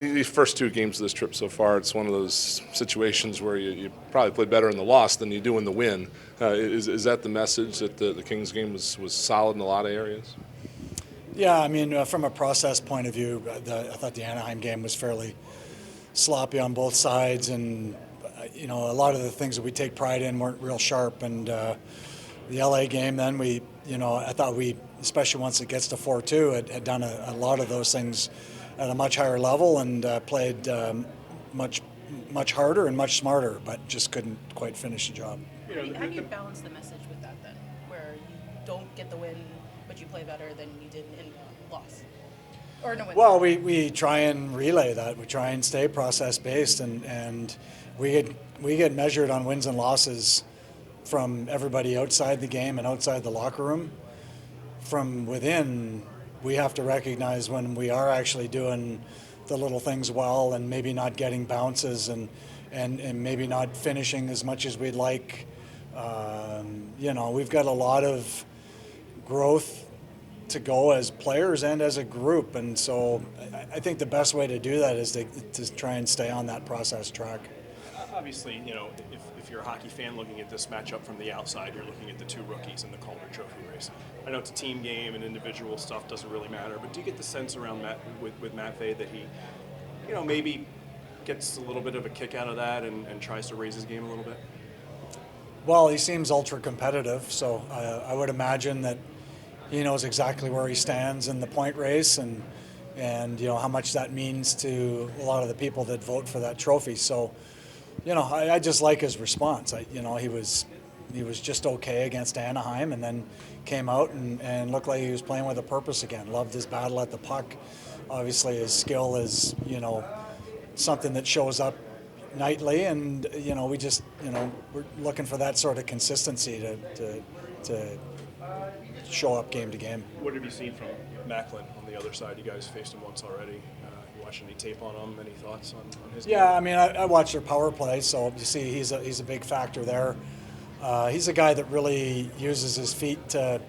These first two games of this trip so far, it's one of those situations where you probably play better in the loss than you do in the win. Is that the message that the Kings game was solid in a lot of areas? Yeah, I mean, from a process point of view, I thought the Anaheim game was fairly sloppy on both sides, and a lot of the things that we take pride in weren't real sharp. And the LA game, then I thought we, especially once it gets to 4-2, had done a lot of those things at a much higher level and played much harder and much smarter, but just couldn't quite finish the job. How do you balance the message with that then, where you don't get the win, but you play better than you did in loss? Or no win? Well, we try and relay that. We try and stay process-based, and we get measured on wins and losses from everybody outside the game and outside the locker room. From within, we have to recognize when we are actually doing the little things well and maybe not getting bounces and maybe not finishing as much as we'd like. We've got a lot of growth to go as players and as a group, and so I think the best way to do that is to try and stay on that process track. Obviously, if you're a hockey fan looking at this matchup from the outside, you're looking at the two rookies in the Calder Trophy race. I know it's a team game and individual stuff doesn't really matter, but do you get the sense around with Matt Vey that he, maybe gets a little bit of a kick out of that and tries to raise his game a little bit? Well, he seems ultra competitive, so I would imagine that he knows exactly where he stands in the point race and how much that means to a lot of the people that vote for that trophy. So, I just like his response. He was just okay against Anaheim, and then came out and looked like he was playing with a purpose again. Loved his battle at the puck. Obviously, his skill is something that shows up nightly, and we're looking for that sort of consistency to show up game to game. What have you seen from Macklin on the other side? You guys faced him once already. You watched any tape on him? Any thoughts on his game? Yeah, I mean, I watched their power play, so you see he's a big factor there. He's a guy that really uses his feet to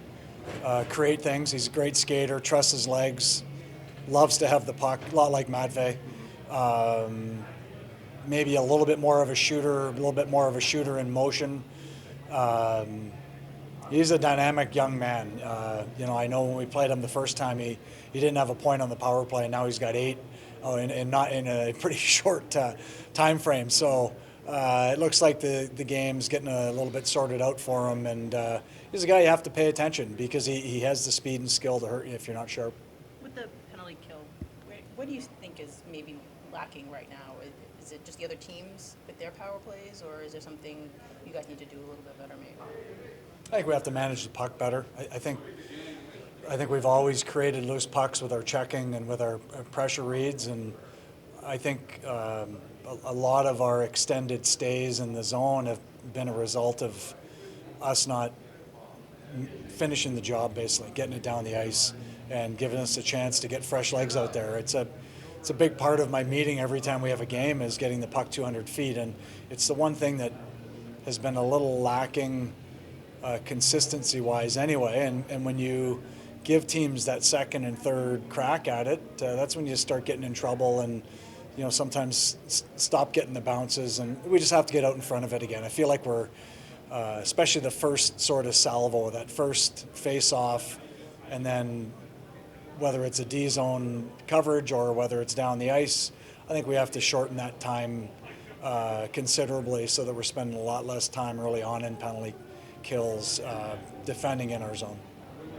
create things. He's a great skater, trusts his legs, loves to have the puck, a lot like Matvey. Maybe a little bit more of a shooter in motion. He's a dynamic young man. I know when we played him the first time, he didn't have a point on the power play, and now he's got 8, and not in a pretty short time frame. So it looks like the game's getting a little bit sorted out for him, and he's a guy you have to pay attention because he has the speed and skill to hurt you if you're not sharp. With the penalty kill, what do you think is maybe lacking right now? Is it just the other teams with their power plays, or is there something you guys need to do a little bit better maybe? I think we have to manage the puck better. I think we've always created loose pucks with our checking and with our pressure reads, and I think a lot of our extended stays in the zone have been a result of us not finishing the job, basically getting it down the ice and giving us a chance to get fresh legs out there. It's a big part of my meeting every time we have a game is getting the puck 200 feet, and it's the one thing that has been a little lacking consistency-wise anyway, and when you give teams that second and third crack at it, that's when you start getting in trouble and sometimes stop getting the bounces, and we just have to get out in front of it again. I feel like we're, especially the first sort of salvo, that first face-off, and then whether it's a D-zone coverage or whether it's down the ice, I think we have to shorten that time considerably so that we're spending a lot less time early on in penalty kills defending in our zone.